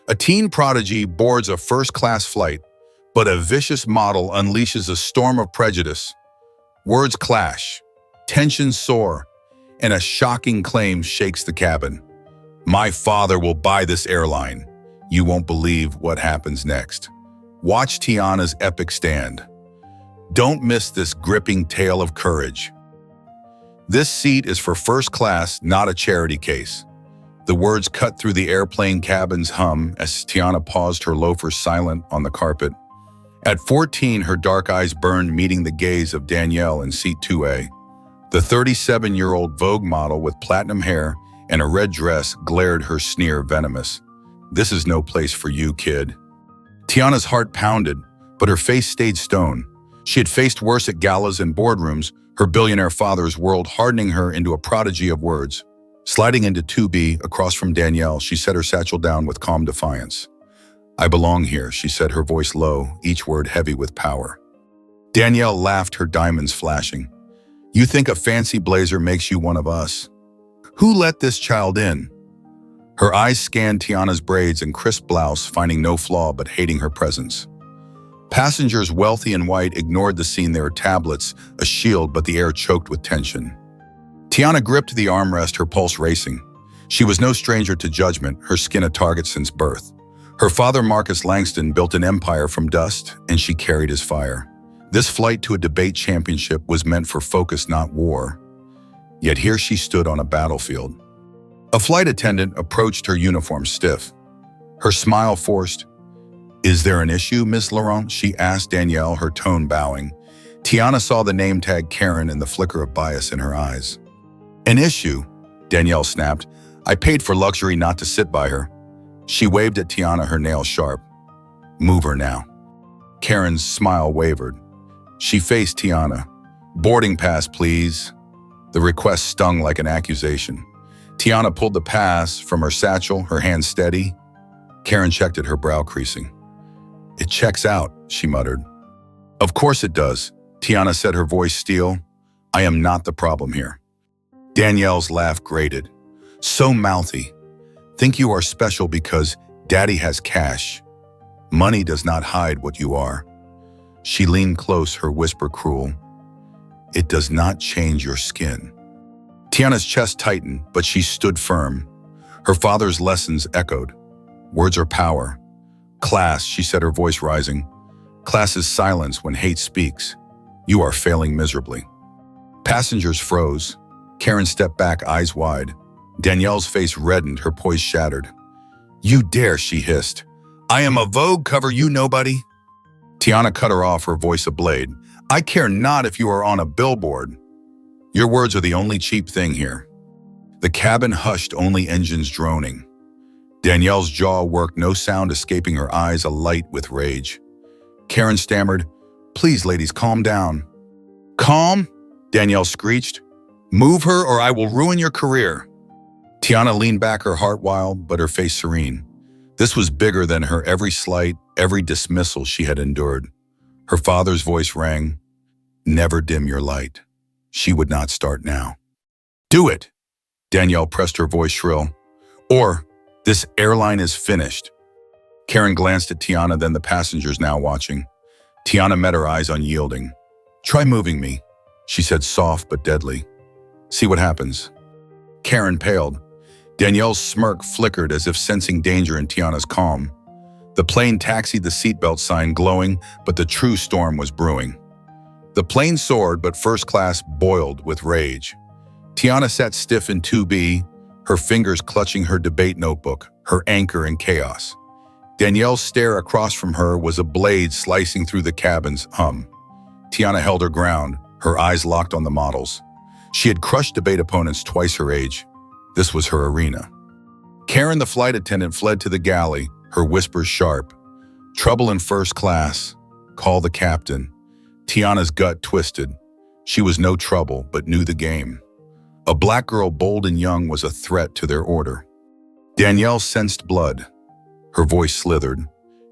A teen prodigy boards a first-class flight, but a vicious model unleashes a storm of prejudice. Words clash, tensions soar, and a shocking claim shakes the cabin. "My father will buy this airline." You won't believe what happens next. Watch Tiana's epic stand. Don't miss this gripping tale of courage. This seat is for first class, not a charity case. The words cut through the airplane cabin's hum as Tiana paused, her loafers silent on the carpet. At 14, her dark eyes burned, meeting the gaze of Danielle in seat 2A. The 37-year-old Vogue model with platinum hair and a red dress glared, her sneer venomous. "This is no place for you, kid." Tiana's heart pounded, but her face stayed stone. She had faced worse at galas and boardrooms, her billionaire father's world hardening her into a prodigy of words. Sliding into 2B across from Danielle, she set her satchel down with calm defiance. "I belong here," she said, her voice low, each word heavy with power. Danielle laughed, her diamonds flashing. "You think a fancy blazer makes you one of us? Who let this child in?" Her eyes scanned Tiana's braids and crisp blouse, finding no flaw but hating her presence. Passengers, wealthy and white, ignored the scene, their tablets a shield, but the air choked with tension. Tiana gripped the armrest, her pulse racing. She was no stranger to judgment, her skin a target since birth. Her father, Marcus Langston, built an empire from dust, and she carried his fire. This flight to a debate championship was meant for focus, not war. Yet here she stood on a battlefield. A flight attendant approached, her uniform stiff. Her smile forced. "Is there an issue, Miss Laurent?" she asked Danielle, her tone bowing. Tiana saw the name tag Karen and the flicker of bias in her eyes. "An issue?" Danielle snapped. "I paid for luxury, not to sit by her." She waved at Tiana, her nails sharp. "Move her now." Karen's smile wavered. She faced Tiana. "Boarding pass, please." The request stung like an accusation. Tiana pulled the pass from her satchel, her hand steady. Karen checked it, her brow creasing. "It checks out," she muttered. "Of course it does," Tiana said, her voice steel. "I am not the problem here." Danielle's laugh grated. "So mouthy. Think you are special because Daddy has cash. Money does not hide what you are." She leaned close, her whisper cruel. "It does not change your skin." Tiana's chest tightened, but she stood firm. Her father's lessons echoed. Words are power. "Class," she said, her voice rising. "Class is silence when hate speaks. You are failing miserably." Passengers froze. Karen stepped back, eyes wide. Danielle's face reddened, her poise shattered. "You dare," she hissed. "I am a Vogue cover, you nobody." Tiana cut her off, her voice ablade. "I care not if you are on a billboard. Your words are the only cheap thing here." The cabin hushed, only engines droning. Danielle's jaw worked, no sound escaping, her eyes alight with rage. Karen stammered, "Please, ladies, calm down." "Calm?" Danielle screeched. "Move her or I will ruin your career." Tiana leaned back, her heart wild, but her face serene. This was bigger than her every slight, every dismissal she had endured. Her father's voice rang. "Never dim your light." She would not start now. "Do it!" Danielle pressed, her voice shrill. "Or, this airline is finished." Karen glanced at Tiana, then the passengers now watching. Tiana met her eyes unyielding. "Try moving me," she said, soft but deadly. "See what happens." Karen paled. Danielle's smirk flickered as if sensing danger in Tiana's calm. The plane taxied, the seatbelt sign glowing, but the true storm was brewing. The plane soared, but first class boiled with rage. Tiana sat stiff in 2B, her fingers clutching her debate notebook, her anchor in chaos. Danielle's stare across from her was a blade slicing through the cabin's hum. Tiana held her ground, her eyes locked on the models. She had crushed debate opponents twice her age. This was her arena. Karen, the flight attendant, fled to the galley, her whispers sharp. "Trouble in first class. Call the captain." Tiana's gut twisted. She was no trouble, but knew the game. A black girl, bold and young, was a threat to their order. Danielle sensed blood. Her voice slithered.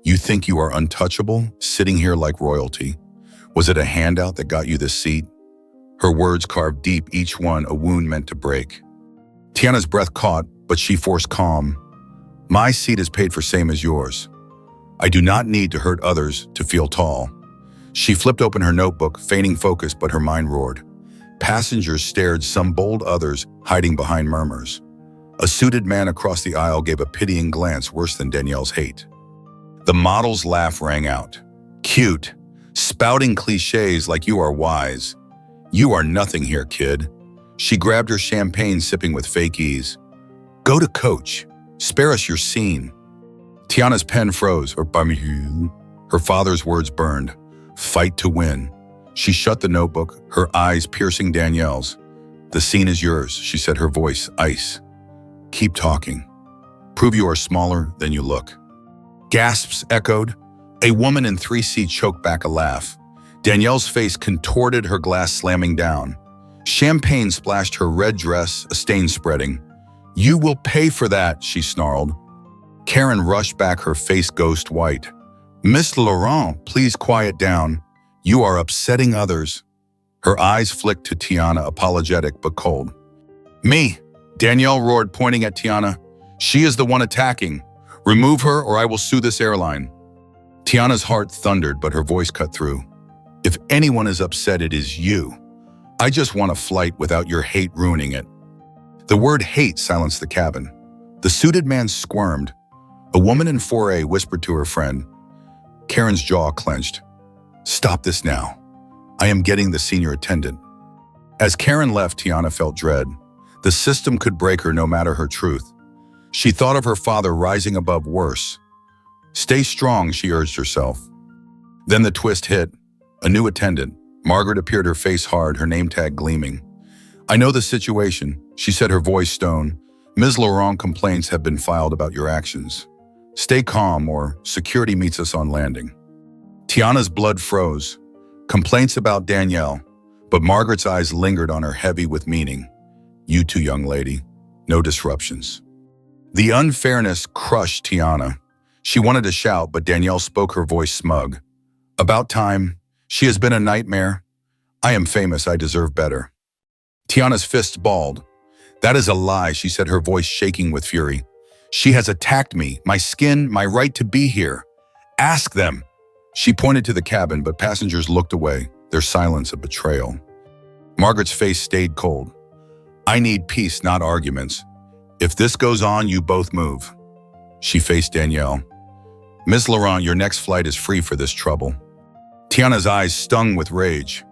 "You think you are untouchable, sitting here like royalty? Was it a handout that got you this seat?" Her words carved deep, each one a wound meant to break. Tiana's breath caught, but she forced calm. My seat is paid for same as yours. I do not need to hurt others to feel tall. She flipped open her notebook, feigning focus, but her mind roared. Passengers stared, some bold, others hiding behind murmurs. A suited man across the aisle gave a pitying glance worse than Danielle's hate. The model's laugh rang out. Cute, spouting cliches like you are wise. You are nothing here, kid. She grabbed her champagne, sipping with fake ease. Go to coach. Spare us your scene. Tiana's pen froze. Her father's words burned. Fight to win. She shut the notebook, her eyes piercing Danielle's. The scene is yours, she said, her voice ice. Keep talking. Prove you are smaller than you look. Gasps echoed. A woman in 3C choked back a laugh. Danielle's face contorted, her glass slamming down. Champagne splashed her red dress, a stain spreading. You will pay for that, she snarled. Karen rushed back, her face ghost white. Miss Laurent, please quiet down. You are upsetting others. Her eyes flicked to Tiana, apologetic but cold. Me, Danielle roared, pointing at Tiana. She is the one attacking. Remove her or I will sue this airline. Tiana's heart thundered, but her voice cut through. If anyone is upset, it is you. I just want a flight without your hate ruining it. The word hate silenced the cabin. The suited man squirmed. A woman in 4A whispered to her friend. Karen's jaw clenched. Stop this now. I am getting the senior attendant. As Karen left, Tiana felt dread. The system could break her no matter her truth. She thought of her father rising above worse. Stay strong, she urged herself. Then the twist hit. A new attendant. Margaret appeared, her face hard, her name tag gleaming. I know the situation, she said, her voice stone. Ms. Laurent, complaints have been filed about your actions. Stay calm or security meets us on landing. Tiana's blood froze. Complaints about Danielle, but Margaret's eyes lingered on her, heavy with meaning. You too, young lady. No disruptions. The unfairness crushed Tiana. She wanted to shout, but Danielle spoke, her voice smug. About time. She has been a nightmare. I am famous. I deserve better. Tiana's fists balled. That is a lie, she said, her voice shaking with fury. She has attacked me, my skin, my right to be here. Ask them. She pointed to the cabin, but passengers looked away, their silence a betrayal. Margaret's face stayed cold. I need peace, not arguments. If this goes on, you both move. She faced Danielle. Ms. Laurent, your next flight is free for this trouble. Tiana's eyes stung with rage.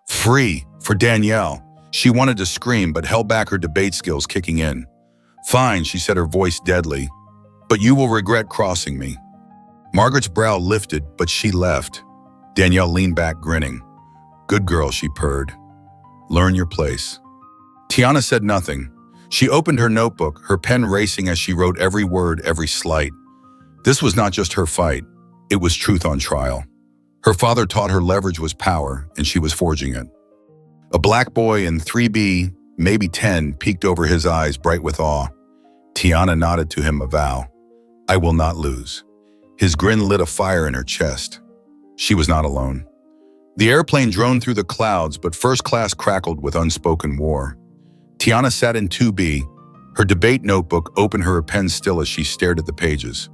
Free for Danielle. She wanted to scream, but held back, her debate skills kicking in. Fine, she said, her voice deadly. But you will regret crossing me. Margaret's brow lifted, but she left. Danielle leaned back, grinning. Good girl, she purred. Learn your place. Tiana said nothing. She opened her notebook, her pen racing as she wrote every word, every slight. This was not just her fight. It was truth on trial. Her father taught her leverage was power, and she was forging it. A black boy in 3B, maybe 10, peeked over his eyes, bright with awe. Tiana nodded to him, a vow. I will not lose. His grin lit a fire in her chest. She was not alone. The airplane droned through the clouds, but first class crackled with unspoken war. Tiana sat in 2B, her debate notebook open, her pen still as she stared at the pages.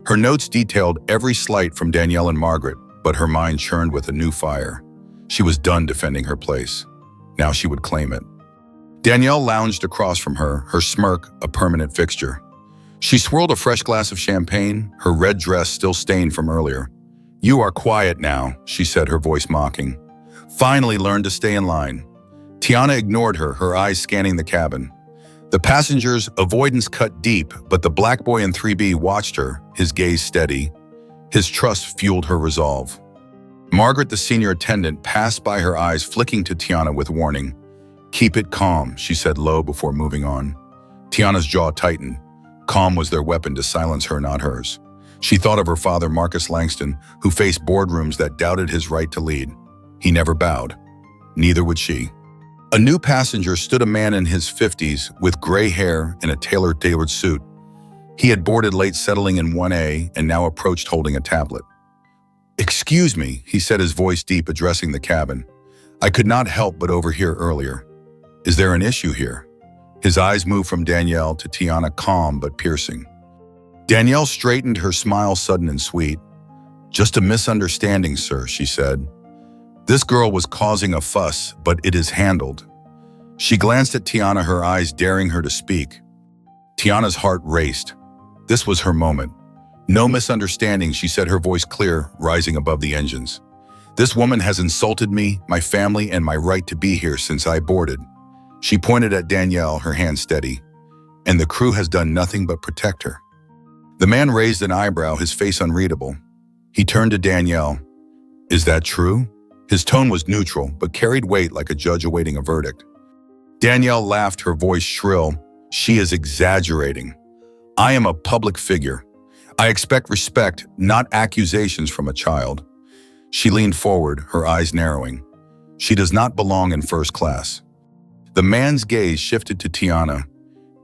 Her notes detailed every slight from Danielle and Margaret, but her mind churned with a new fire. She was done defending her place. Now she would claim it. Danielle lounged across from her, her smirk a permanent fixture. She swirled a fresh glass of champagne, her red dress still stained from earlier. You are quiet now, she said, her voice mocking. Finally learn to stay in line. Tiana ignored her, her eyes scanning the cabin. The passenger's avoidance cut deep, but the black boy in 3B watched her, his gaze steady. His trust fueled her resolve. Margaret, the senior attendant, passed by, her eyes flicking to Tiana with warning. Keep it calm, she said low before moving on. Tiana's jaw tightened. Calm was their weapon to silence her, not hers. She thought of her father, Marcus Langston, who faced boardrooms that doubted his right to lead. He never bowed. Neither would she. A new passenger stood, a man in his 50s with gray hair and a tailored suit. He had boarded late, settling in 1A, and now approached holding a tablet. Excuse me, he said, his voice deep, addressing the cabin. I could not help but overhear earlier. Is there an issue here? His eyes moved from Danielle to Tiana, calm but piercing. Danielle straightened, her smile sudden and sweet. "Just a misunderstanding, sir," she said. "This girl was causing a fuss, but it is handled." She glanced at Tiana, her eyes daring her to speak. Tiana's heart raced. This was her moment. "No misunderstanding," she said, her voice clear, rising above the engines. "This woman has insulted me, my family, and my right to be here since I boarded." She pointed at Danielle, her hand steady. "And the crew has done nothing but protect her." The man raised an eyebrow, his face unreadable. He turned to Danielle. "Is that true?" His tone was neutral, but carried weight like a judge awaiting a verdict. Danielle laughed, her voice shrill. "She is exaggerating. I am a public figure. I expect respect, not accusations from a child." She leaned forward, her eyes narrowing. "She does not belong in first class." The man's gaze shifted to Tiana.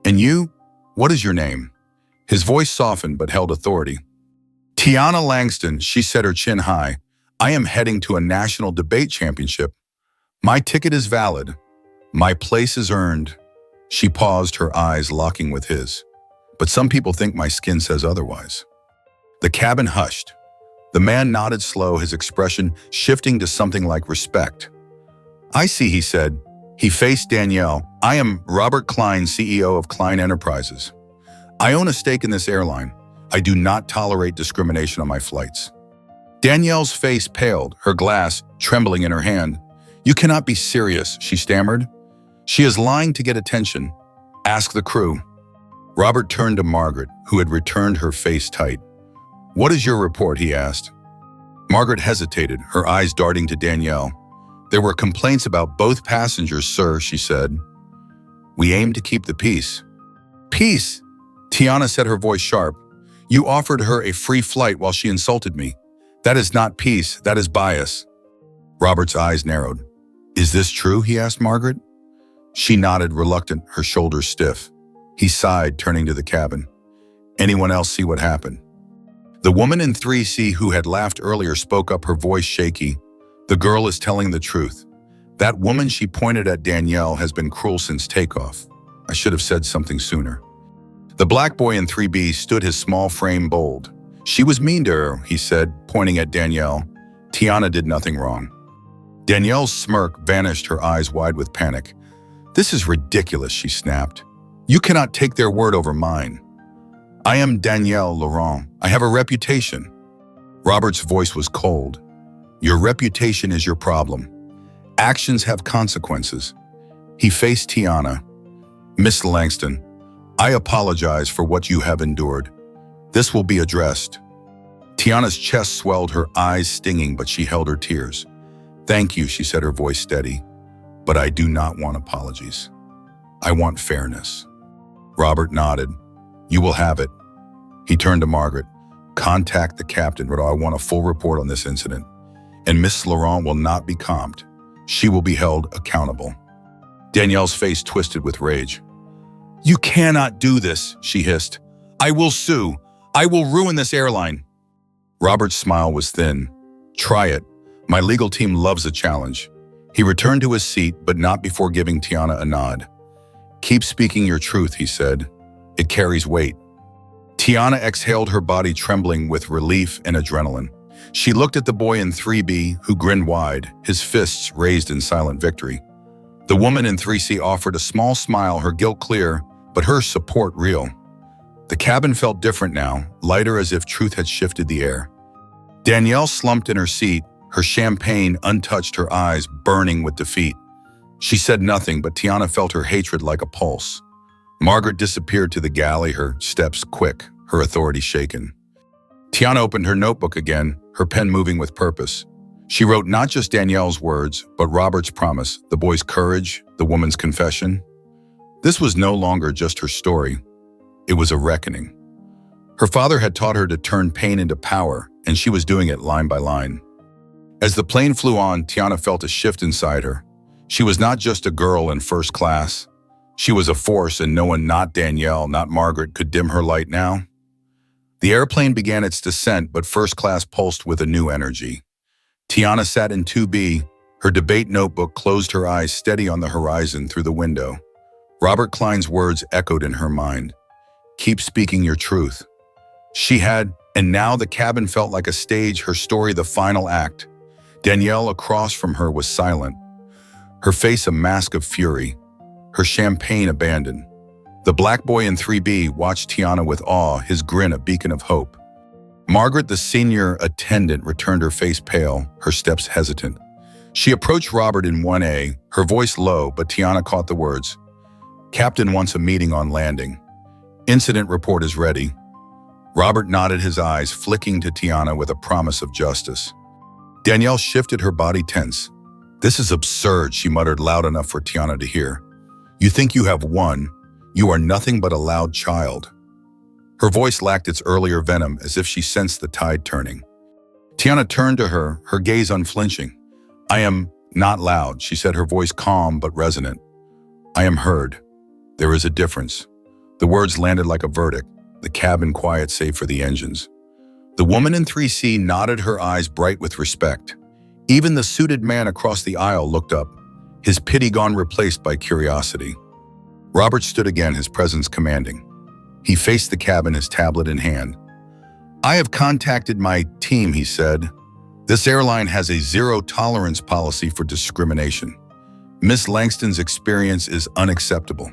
"And you? What is your name?" His voice softened but held authority. "Tiana Langston," she said, her chin high. "I am heading to a national debate championship. My ticket is valid. My place is earned." She paused, her eyes locking with his. "But some people think my skin says otherwise." The cabin hushed. The man nodded slow, his expression shifting to something like respect. "I see," he said. He faced Danielle. "I am Robert Klein, CEO of Klein Enterprises. I own a stake in this airline. I do not tolerate discrimination on my flights." Danielle's face paled, her glass trembling in her hand. "You cannot be serious," she stammered. "She is lying to get attention. Ask the crew." Robert turned to Margaret, who had returned, her face tight. "What is your report?" he asked. Margaret hesitated, her eyes darting to Danielle. "There were complaints about both passengers, sir," she said. "We aim to keep the peace." "Peace?" Tiana said, her voice sharp. "You offered her a free flight while she insulted me. That is not peace, that is bias." Robert's eyes narrowed. "Is this true?" he asked Margaret. She nodded, reluctant, her shoulders stiff. He sighed, turning to the cabin. "Anyone else see what happened?" The woman in 3C who had laughed earlier spoke up, her voice shaky. "The girl is telling the truth. That woman," she pointed at Danielle, "has been cruel since takeoff. I should have said something sooner." The black boy in 3B stood, his small frame bold. "She was mean to her," he said, pointing at Danielle. "Tiana did nothing wrong." Danielle's smirk vanished, her eyes wide with panic. "This is ridiculous," she snapped. "You cannot take their word over mine. I am Danielle Laurent. I have a reputation." Robert's voice was cold. "Your reputation is your problem. Actions have consequences." He faced Tiana. "Miss Langston, I apologize for what you have endured. This will be addressed." Tiana's chest swelled, her eyes stinging, but she held her tears. "Thank you," she said, her voice steady. "But I do not want apologies. I want fairness." Robert nodded. "You will have it." He turned to Margaret. "Contact the captain, but I want a full report on this incident. And Miss Laurent will not be comped. She will be held accountable." Danielle's face twisted with rage. "You cannot do this," she hissed. "I will sue. I will ruin this airline." Robert's smile was thin. "Try it. My legal team loves a challenge." He returned to his seat, but not before giving Tiana a nod. "Keep speaking your truth," he said. "It carries weight." Tiana exhaled, her body trembling with relief and adrenaline. She looked at the boy in 3B, who grinned wide, his fists raised in silent victory. The woman in 3C offered a small smile, her guilt clear, but her support real. The cabin felt different now, lighter, as if truth had shifted the air. Danielle slumped in her seat, her champagne untouched, her eyes burning with defeat. She said nothing, but Tiana felt her hatred like a pulse. Margaret disappeared to the galley, her steps quick, her authority shaken. Tiana opened her notebook again, her pen moving with purpose. She wrote not just Danielle's words, but Robert's promise, the boy's courage, the woman's confession. This was no longer just her story. It was a reckoning. Her father had taught her to turn pain into power, and she was doing it line by line. As the plane flew on, Tiana felt a shift inside her. She was not just a girl in first class. She was a force, and no one, not Danielle, not Margaret, could dim her light now. The airplane began its descent, but first class pulsed with a new energy. Tiana sat in 2B, her debate notebook closed, her eyes steady on the horizon through the window. Robert Klein's words echoed in her mind. "Keep speaking your truth." She had, and now the cabin felt like a stage, her story the final act. Danielle across from her was silent, her face a mask of fury, her champagne abandoned. The black boy in 3B watched Tiana with awe, his grin a beacon of hope. Margaret, the senior attendant, returned, her face pale, her steps hesitant. She approached Robert in 1A, her voice low, but Tiana caught the words. Captain wants a meeting on landing. Incident report is ready. Robert nodded, his eyes flicking to Tiana with a promise of justice. Danielle shifted, her body tense. This is absurd, she muttered loud enough for Tiana to hear. You think you have won. You are nothing but a loud child. Her voice lacked its earlier venom, as if she sensed the tide turning. Tiana turned to her, her gaze unflinching. I am not loud, she said, her voice calm but resonant. I am heard. There is a difference. The words landed like a verdict, the cabin quiet save for the engines. The woman in 3C nodded, her eyes bright with respect. Even the suited man across the aisle looked up, his pity gone replaced by curiosity. Robert stood again, his presence commanding. He faced the cabin, his tablet in hand. I have contacted my team, he said. This airline has a zero-tolerance policy for discrimination. Miss Langston's experience is unacceptable.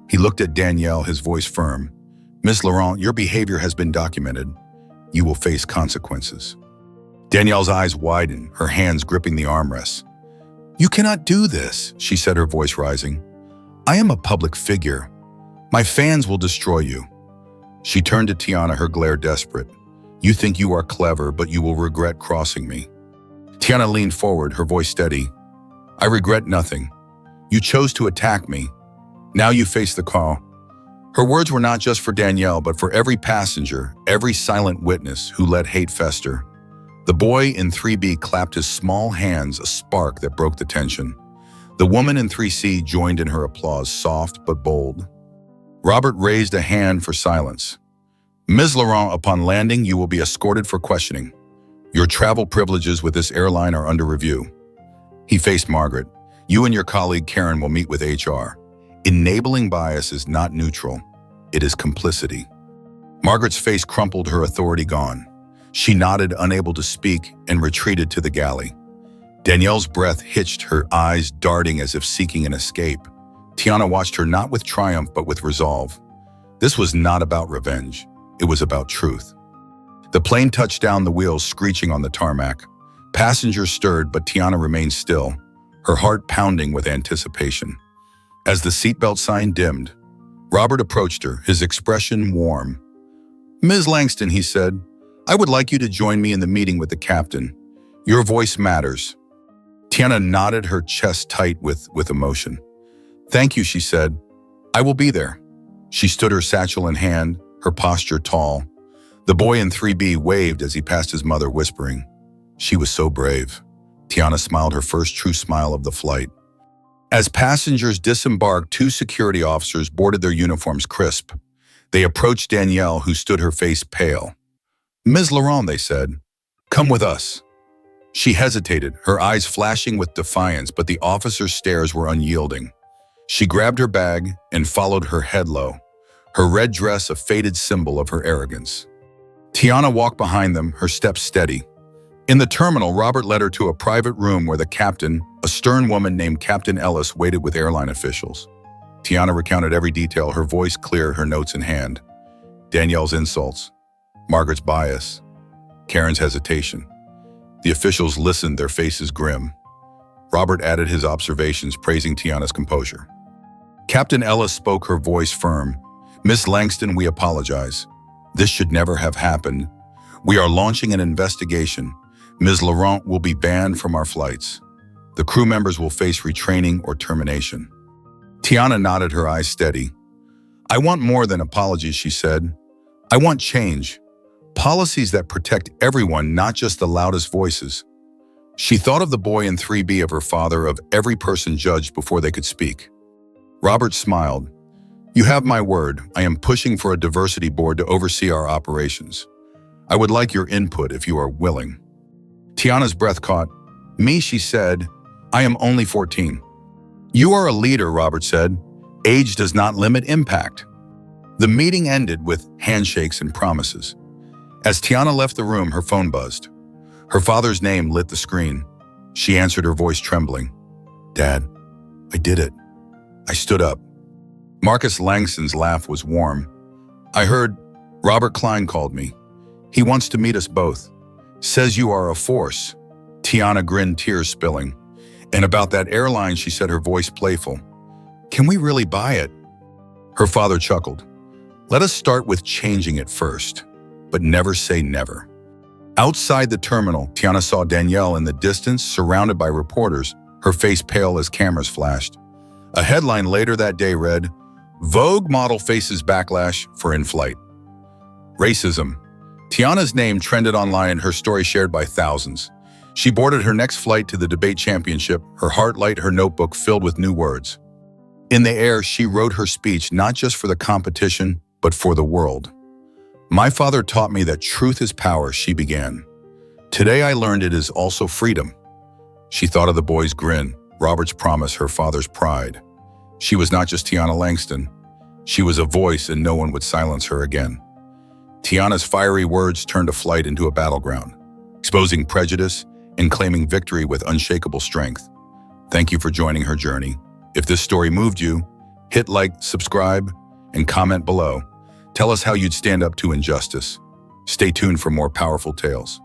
He looked at Danielle, his voice firm. Miss Laurent, your behavior has been documented. You will face consequences. Danielle's eyes widened, her hands gripping the armrests. You cannot do this, she said, her voice rising. I am a public figure. My fans will destroy you. She turned to Tiana, her glare desperate. You think you are clever, but you will regret crossing me. Tiana leaned forward, her voice steady. I regret nothing. You chose to attack me. Now you face the call. Her words were not just for Danielle, but for every passenger, every silent witness who let hate fester. The boy in 3B clapped his small hands, a spark that broke the tension. The woman in 3C joined in her applause, soft but bold. Robert raised a hand for silence. Ms. Laurent, upon landing, you will be escorted for questioning. Your travel privileges with this airline are under review. He faced Margaret. You and your colleague Karen will meet with HR. Enabling bias is not neutral. It is complicity. Margaret's face crumpled, her authority gone. She nodded, unable to speak, and retreated to the galley. Danielle's breath hitched, her eyes darting as if seeking an escape. Tiana watched her not with triumph, but with resolve. This was not about revenge. It was about truth. The plane touched down, the wheels screeching on the tarmac. Passengers stirred, but Tiana remained still, her heart pounding with anticipation. As the seatbelt sign dimmed, Robert approached her, his expression warm. Ms. Langston, he said, I would like you to join me in the meeting with the captain. Your voice matters. Tiana nodded, her chest tight with emotion. Thank you, she said. I will be there. She stood, her satchel in hand, her posture tall. The boy in 3B waved as he passed his mother, whispering. She was so brave. Tiana smiled, her first true smile of the flight. As passengers disembarked, two security officers boarded, their uniforms crisp. They approached Danielle, who stood, her face pale. Ms. Laurent, they said, come with us. She hesitated, her eyes flashing with defiance, but the officer's stares were unyielding. She grabbed her bag and followed, her head low, her red dress a faded symbol of her arrogance. Tiana walked behind them, her steps steady. In the terminal, Robert led her to a private room where the captain, a stern woman named Captain Ellis, waited with airline officials. Tiana recounted every detail, her voice clear, her notes in hand. Danielle's insults, Margaret's bias, Karen's hesitation. The officials listened, their faces grim. Robert added his observations, praising Tiana's composure. Captain Ellis spoke, her voice firm. Miss Langston, we apologize. This should never have happened. We are launching an investigation. Ms. Laurent will be banned from our flights. The crew members will face retraining or termination. Tiana nodded, her eyes steady. I want more than apologies, she said. I want change. Policies that protect everyone, not just the loudest voices. She thought of the boy in 3B, of her father, of every person judged before they could speak. Robert smiled. You have my word. I am pushing for a diversity board to oversee our operations. I would like your input if you are willing. Tiana's breath caught. Me, she said. I am only 14. You are a leader, Robert said. Age does not limit impact. The meeting ended with handshakes and promises. As Tiana left the room, her phone buzzed. Her father's name lit the screen. She answered, her voice trembling. "Dad, I did it." I stood up. Marcus Langston's laugh was warm. "I heard Robert Klein called me. He wants to meet us both. Says you are a force." Tiana grinned, tears spilling. "And about that airline," she said, her voice playful. "Can we really buy it?" Her father chuckled. "Let us start with changing it first, but never say never." Outside the terminal, Tiana saw Danielle in the distance, surrounded by reporters, her face pale as cameras flashed. A headline later that day read, "Vogue model faces backlash for in-flight." Racism. Tiana's name trended online and her story shared by thousands. She boarded her next flight to the debate championship, her heart light, her notebook filled with new words. In the air, she wrote her speech not just for the competition, but for the world. "My father taught me that truth is power," she began. "Today I learned it is also freedom." She thought of the boy's grin, Robert's promise, her father's pride. She was not just Tiana Langston. She was a voice, and no one would silence her again. Tiana's fiery words turned a flight into a battleground, exposing prejudice and claiming victory with unshakable strength. Thank you for joining her journey. If this story moved you, hit like, subscribe, and comment below. Tell us how you'd stand up to injustice. Stay tuned for more powerful tales.